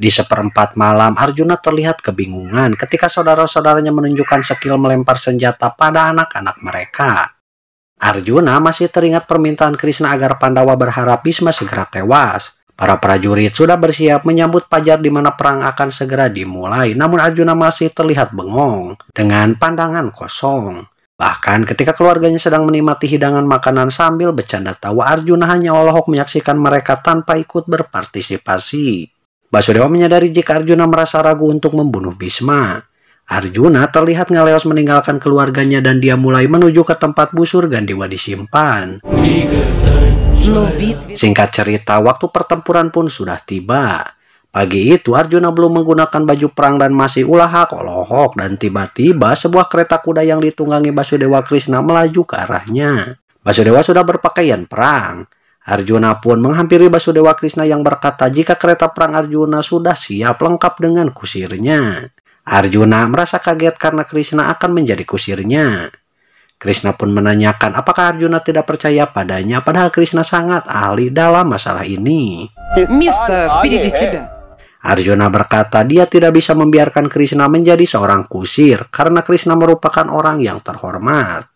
Di seperempat malam, Arjuna terlihat kebingungan ketika saudara-saudaranya menunjukkan skill melempar senjata pada anak-anak mereka. Arjuna masih teringat permintaan Krishna agar Pandawa berharap Bhisma segera tewas. Para prajurit sudah bersiap menyambut fajar di mana perang akan segera dimulai, namun Arjuna masih terlihat bengong dengan pandangan kosong. Bahkan ketika keluarganya sedang menikmati hidangan makanan sambil bercanda tawa, Arjuna hanya olok menyaksikan mereka tanpa ikut berpartisipasi. Basudewa menyadari jika Arjuna merasa ragu untuk membunuh Bhisma. Arjuna terlihat ngeleos meninggalkan keluarganya dan dia mulai menuju ke tempat busur Gandiwa disimpan. Singkat cerita, waktu pertempuran pun sudah tiba. Pagi itu Arjuna belum menggunakan baju perang dan masih ulah-olohok, dan tiba-tiba sebuah kereta kuda yang ditunggangi Basudewa Krishna melaju ke arahnya. Basudewa sudah berpakaian perang. Arjuna pun menghampiri Basudewa Krishna yang berkata jika kereta perang Arjuna sudah siap lengkap dengan kusirnya. Arjuna merasa kaget karena Krishna akan menjadi kusirnya. Krishna pun menanyakan apakah Arjuna tidak percaya padanya, padahal Krishna sangat ahli dalam masalah ini. Arjuna berkata dia tidak bisa membiarkan Krishna menjadi seorang kusir karena Krishna merupakan orang yang terhormat.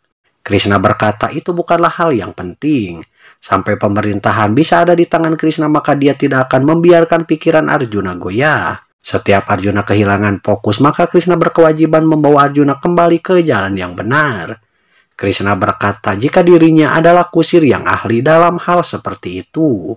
Krishna berkata itu bukanlah hal yang penting. Sampai pemerintahan bisa ada di tangan Krishna, maka dia tidak akan membiarkan pikiran Arjuna goyah. Setiap Arjuna kehilangan fokus, maka Krishna berkewajiban membawa Arjuna kembali ke jalan yang benar. Krishna berkata jika dirinya adalah kusir yang ahli dalam hal seperti itu.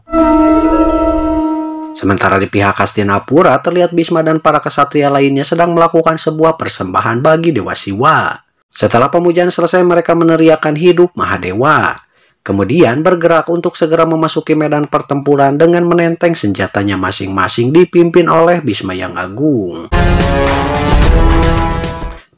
Sementara di pihak Hastinapura, terlihat Bhisma dan para kesatria lainnya sedang melakukan sebuah persembahan bagi Dewa Siwa. Setelah pemujaan selesai, mereka meneriakkan hidup Mahadewa. Kemudian bergerak untuk segera memasuki medan pertempuran dengan menenteng senjatanya masing-masing dipimpin oleh Bhisma yang agung.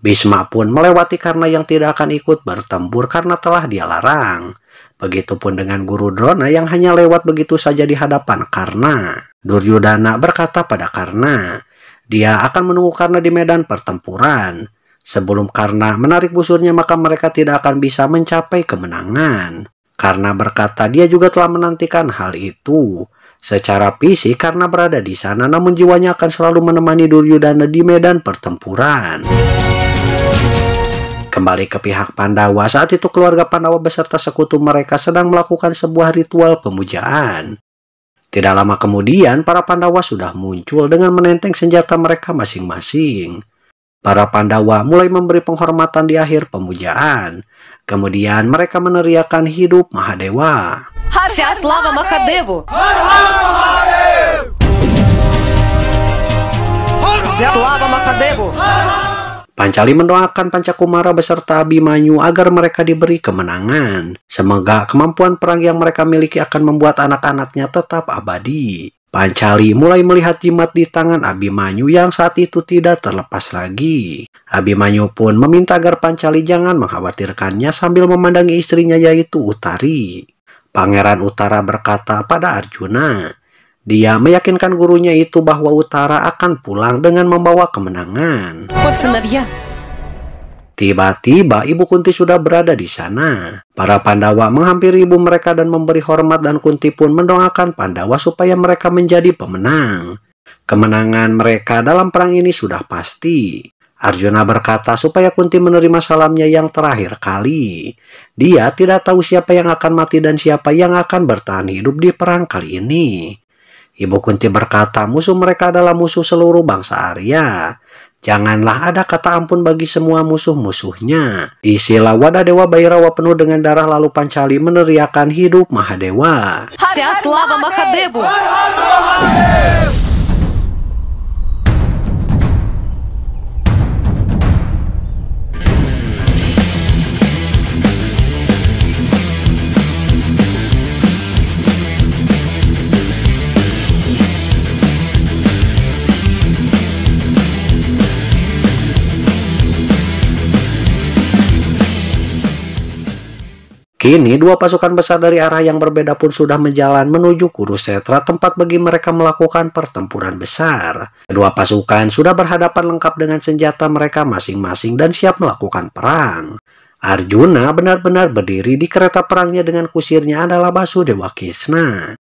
Bhisma pun melewati Karna yang tidak akan ikut bertempur karena telah dia larang. Begitupun dengan Guru Drona yang hanya lewat begitu saja di hadapan Karna. Duryodhana berkata pada Karna, dia akan menunggu Karna di medan pertempuran. Sebelum Karna menarik busurnya, maka mereka tidak akan bisa mencapai kemenangan. Karna berkata dia juga telah menantikan hal itu. Secara fisik Karna berada di sana, namun jiwanya akan selalu menemani Duryodhana di medan pertempuran. Kembali ke pihak Pandawa, saat itu keluarga Pandawa beserta sekutu mereka sedang melakukan sebuah ritual pemujaan. Tidak lama kemudian, para Pandawa sudah muncul dengan menenteng senjata mereka masing-masing. Para Pandawa mulai memberi penghormatan di akhir pemujaan. Kemudian mereka meneriakkan hidup Mahadewa. Вся слава Махадеву! Слава Махадеву! Pancali mendoakan Pancakumara beserta Abhimanyu agar mereka diberi kemenangan. Semoga kemampuan perang yang mereka miliki akan membuat anak-anaknya tetap abadi. Pancali mulai melihat jimat di tangan Abhimanyu yang saat itu tidak terlepas lagi. Abhimanyu pun meminta agar Pancali jangan mengkhawatirkannya sambil memandangi istrinya yaitu Uttari. Pangeran Uttara berkata pada Arjuna, dia meyakinkan gurunya itu bahwa Uttara akan pulang dengan membawa kemenangan. Tiba-tiba Ibu Kunti sudah berada di sana. Para Pandawa menghampiri ibu mereka dan memberi hormat, dan Kunti pun mendoakan Pandawa supaya mereka menjadi pemenang. Kemenangan mereka dalam perang ini sudah pasti. Arjuna berkata supaya Kunti menerima salamnya yang terakhir kali. Dia tidak tahu siapa yang akan mati dan siapa yang akan bertahan hidup di perang kali ini. Ibu Kunti berkata musuh mereka adalah musuh seluruh bangsa Arya. Janganlah ada kata ampun bagi semua musuh-musuhnya. Isilah wadah Dewa Bhairawa penuh dengan darah, lalu Pancali meneriakkan hidup Mahadewa. Вся слава Махадеву! Kini dua pasukan besar dari arah yang berbeda pun sudah menjalan menuju Kurusetra, tempat bagi mereka melakukan pertempuran besar. Kedua pasukan sudah berhadapan lengkap dengan senjata mereka masing-masing dan siap melakukan perang. Arjuna benar-benar berdiri di kereta perangnya dengan kusirnya adalah Basudewa Krishna.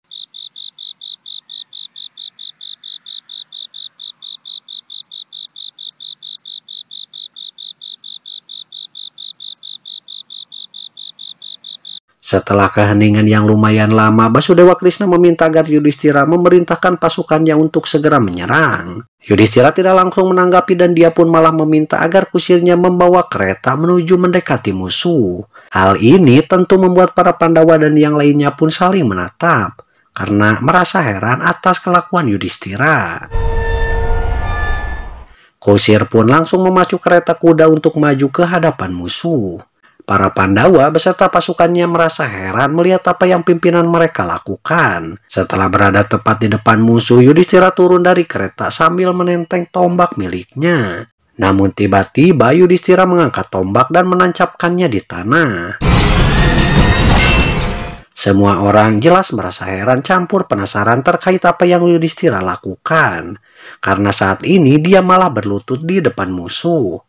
Setelah keheningan yang lumayan lama, Basudewa Krishna meminta agar Yudhistira memerintahkan pasukannya untuk segera menyerang. Yudhistira tidak langsung menanggapi dan dia pun malah meminta agar kusirnya membawa kereta menuju mendekati musuh. Hal ini tentu membuat para Pandawa dan yang lainnya pun saling menatap karena merasa heran atas kelakuan Yudhistira. Kusir pun langsung memacu kereta kuda untuk maju ke hadapan musuh. Para Pandawa beserta pasukannya merasa heran melihat apa yang pimpinan mereka lakukan. Setelah berada tepat di depan musuh, Yudhistira turun dari kereta sambil menenteng tombak miliknya. Namun tiba-tiba Yudhistira mengangkat tombak dan menancapkannya di tanah. Semua orang jelas merasa heran campur penasaran terkait apa yang Yudhistira lakukan. Karena saat ini dia malah berlutut di depan musuh.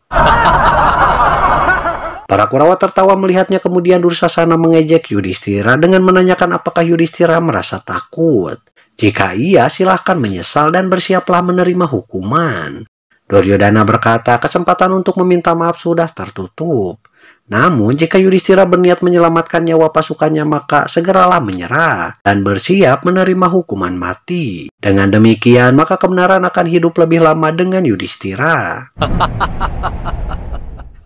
Para Kurawa tertawa melihatnya, kemudian Dursasana mengejek Yudhistira dengan menanyakan apakah Yudhistira merasa takut. Jika iya, silahkan menyesal dan bersiaplah menerima hukuman. Duryodhana berkata kesempatan untuk meminta maaf sudah tertutup. Namun jika Yudhistira berniat menyelamatkan nyawa pasukannya maka segeralah menyerah dan bersiap menerima hukuman mati. Dengan demikian maka kebenaran akan hidup lebih lama dengan Yudhistira.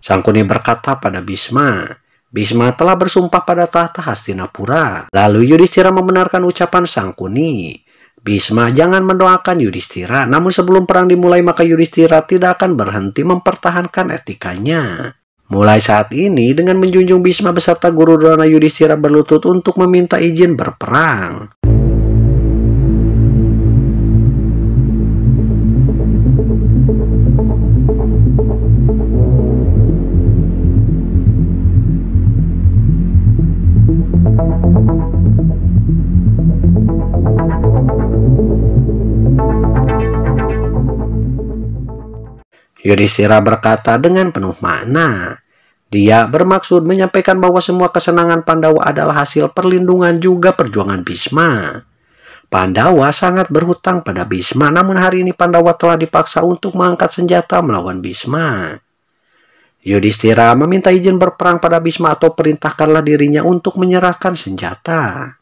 Sangkuni berkata pada Bhisma, Bhisma telah bersumpah pada tahta Hastinapura. Lalu Yudhistira membenarkan ucapan Sangkuni. Bhisma jangan mendoakan Yudhistira, namun sebelum perang dimulai maka Yudhistira tidak akan berhenti mempertahankan etikanya. Mulai saat ini dengan menjunjung Bhisma beserta Guru Drona, Yudhistira berlutut untuk meminta izin berperang. Yudhistira berkata dengan penuh makna. Dia bermaksud menyampaikan bahwa semua kesenangan Pandawa adalah hasil perlindungan juga perjuangan Bhisma. Pandawa sangat berhutang pada Bhisma, namun hari ini Pandawa telah dipaksa untuk mengangkat senjata melawan Bhisma. Yudhistira meminta izin berperang pada Bhisma atau perintahkanlah dirinya untuk menyerahkan senjata.